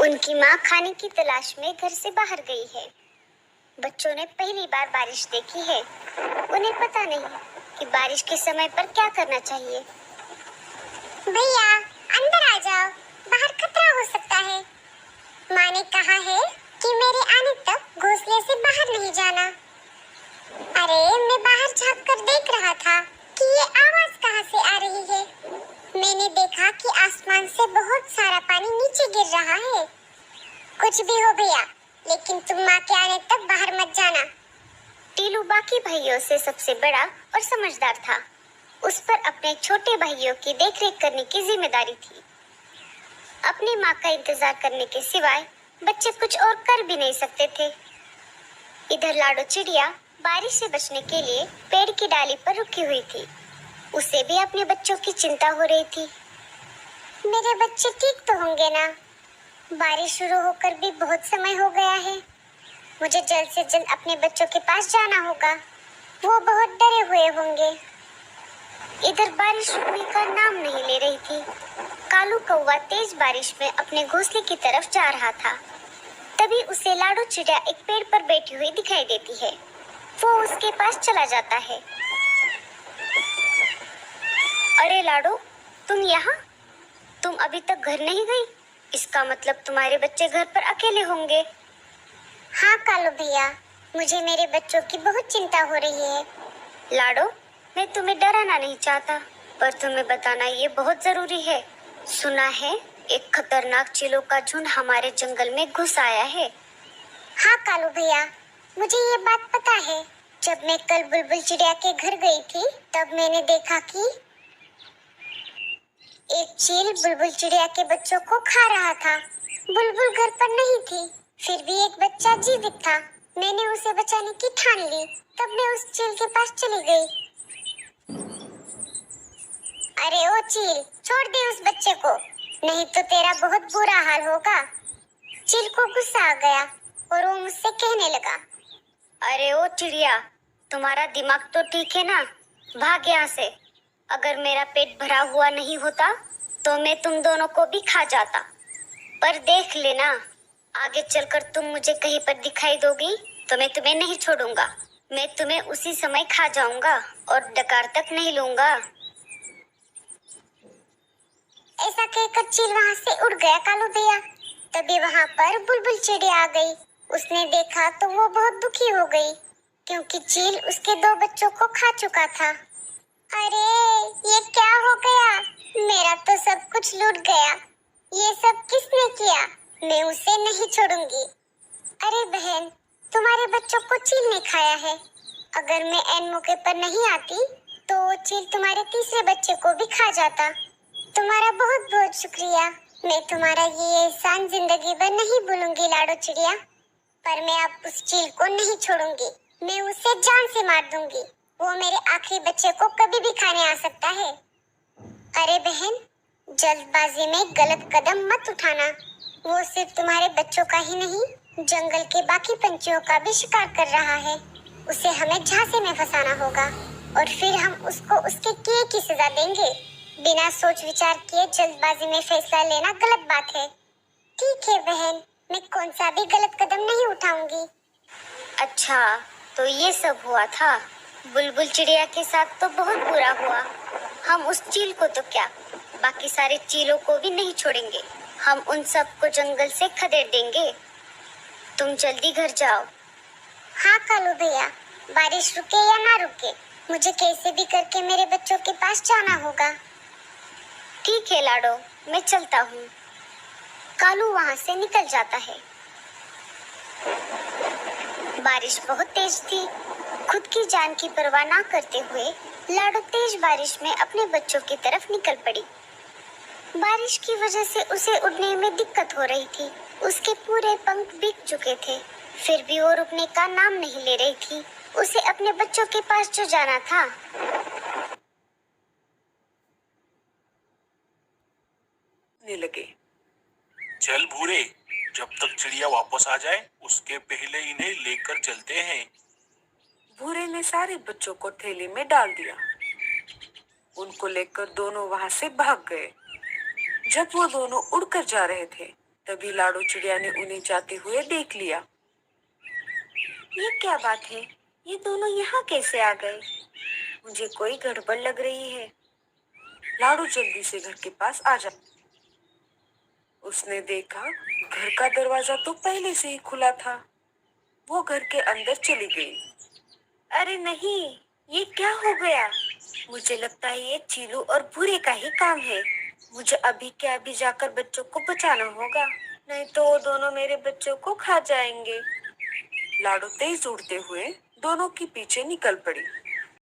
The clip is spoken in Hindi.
उनकी माँ खाने की तलाश में घर से बाहर गई है। बच्चों ने पहली बार बारिश देखी है। उन्हें पता नहीं कि बारिश के समय पर क्या करना चाहिए। भैया, अंदर आ जाओ, बाहर खतरा हो सकता है। माँ ने कहा है कि मेरे आने तक घोंसले से बाहर नहीं जाना। अरे, मैं बाहर झांक कर देख रहा था कि ये आवाज कहाँ से आ रही है। मैंने देखा कि आसमान से बहुत सारा पानी नीचे गिर रहा है। कुछ भी हो भैया, लेकिन तुम माँ के आने तक बाहर मत जाना। टीलू बाकी भाइयों से सबसे बड़ा और समझदार था। उस पर अपने छोटे भाइयों की देखरेख करने की जिम्मेदारी थी। अपनी माँ का इंतजार करने के सिवाय बच्चे कुछ और कर भी नहीं सकते थे। इधर लाडो चिड़िया बारिश से बचने के लिए पेड़ की डाली पर रुकी हुई थी। उसे भी अपने बच्चों की चिंता हो रही थी। मेरे बच्चे ठीक तो होंगे ना? बारिश शुरू होकर भी बहुत समय हो गया है। मुझे जल्द से जल्द अपने बच्चों के पास जाना होगा। वो बहुत डरे हुए होंगे। इधर बारिश रुकने का नाम नहीं ले रही थी। कालू कौवा तेज बारिश में अपने घोंसले की तरफ जा रहा था। तभी उसे लाडो चिड़िया एक पेड़ पर बैठी हुई दिखाई देती है। वो उसके पास चला जाता है। अरे लाडो, तुम यहाँ? तुम अभी तक घर नहीं गई? इसका मतलब तुम्हारे बच्चे घर पर अकेले होंगे। हाँ कालू भैया, मुझे मेरे बच्चों की बहुत चिंता हो रही है। लाडो, मैं तुम्हें डराना नहीं चाहता, पर तुम्हें बताना ये बहुत जरूरी है। सुना है एक खतरनाक चीलों का झुंड हमारे जंगल में घुस आया है। हाँ कालू भैया, मुझे ये बात पता है। जब मैं कल बुलबुल चिड़िया के घर गई थी, तब मैंने देखा कि एक चील बुलबुल चिड़िया के बच्चों को खा रहा था। बुलबुल घर पर नहीं थी, फिर भी एक बच्चा जीवित था। मैंने उसे बचाने की ठान ली। तब मैं उस चील के पास चली गई। अरे ओ चील, छोड़ दे उस बच्चे को, नहीं तो तेरा बहुत बुरा हाल होगा। चील को गुस्सा आ गया और वो मुझसे कहने लगा, अरे ओ चिड़िया, तुम्हारा दिमाग तो ठीक है ना? भाग यहाँ से। अगर मेरा पेट भरा हुआ नहीं होता तो मैं तुम दोनों को भी खा जाता। पर देख लेना, आगे चलकर तुम मुझे कहीं पर दिखाई दोगी तो मैं तुम्हें नहीं छोड़ूंगा। मैं तुम्हें उसी समय खा जाऊंगा और डकार तक नहीं लूंगा। ऐसा कहकर चील वहाँ से उड़ गया कालू भैया। तभी वहाँ पर बुलबुल चिड़िया आ गई। उसने देखा तो वो बहुत दुखी हो गई, क्योंकि चील उसके दो बच्चों को खा चुका था। अरे, ये क्या हो गया? मेरा तो सब कुछ लूट गया। ये सब किसने किया? मैं उसे नहीं छोड़ूंगी। अरे बहन, तुम्हारे बच्चों को चील ने खाया है। अगर मैं ऐन मौके पर नहीं आती तो वो चील तुम्हारे तीसरे बच्चे को भी खा जाता। तुम्हारा बहुत बहुत शुक्रिया। मैं तुम्हारा ये एहसान जिंदगी भर नहीं भूलूंगी लाडो चिड़िया। पर मैं अब उस चील को नहीं छोड़ूंगी। मैं उसे जान से मार दूंगी। वो मेरे आखिरी बच्चे को कभी भी खाने आ सकता है। अरे बहन, जल्दबाजी में गलत कदम मत उठाना। वो सिर्फ तुम्हारे बच्चों का ही नहीं, जंगल के बाकी पंछियों का भी शिकार कर रहा है। उसे हमें झांसे में फंसाना होगा और फिर हम उसको उसके किए की सजा देंगे। बिना सोच विचार किए जल्दबाजी में फैसला लेना गलत बात है। ठीक है बहन, मैं कौन सा भी गलत कदम नहीं उठाऊंगी। अच्छा, तो ये सब हुआ था। बुलबुल चिड़िया के साथ तो बहुत बुरा हुआ। हम उस चील को तो क्या, बाकी सारे चीलों को भी नहीं छोड़ेंगे। हम उन सबको जंगल से खदेड़ देंगे। तुम जल्दी घर जाओ। हाँ कालू भैया, बारिश रुके या ना रुके, मुझे कैसे भी करके मेरे बच्चों के पास जाना होगा। ठीक है लाडो, मैं चलता हूँ। कालू वहाँ से निकल जाता है। बारिश बहुत तेज थी। खुद की जान की परवाह ना करते हुए लाडो तेज बारिश में अपने बच्चों की तरफ निकल पड़ी। बारिश की वजह से उसे उड़ने में दिक्कत हो रही थी। उसके पूरे पंख भीग चुके थे, फिर भी वो रुकने का नाम नहीं ले रही थी। उसे अपने बच्चों के पास जो जाना था। लगे, चल भूरे, जब तक चिड़िया वापस आ जाए उसके पहले इन्हें लेकर चलते हैं। भूरे ने सारे बच्चों को थैली में डाल दिया। उनको लेकर दोनों वहां से भाग गए। जब वो दोनों उड़कर जा रहे थे, तभी लाडो चिड़िया ने उन्हें जाते हुए देख लिया। ये क्या बात है? ये दोनों यहाँ कैसे आ गए? मुझे कोई गड़बड़ लग रही है। लाडो जल्दी से घर के पास आ जा। उसने देखा घर का दरवाजा तो पहले से ही खुला था। वो घर के अंदर चली गई। अरे नहीं, ये क्या हो गया? मुझे लगता है ये चीलू और भूरे का ही काम है। मुझे अभी के अभी जाकर बच्चों को बचाना होगा, नहीं तो वो दोनों मेरे बच्चों को खा जाएंगे। लाडो तेज उड़ते हुए दोनों के पीछे निकल पड़ी।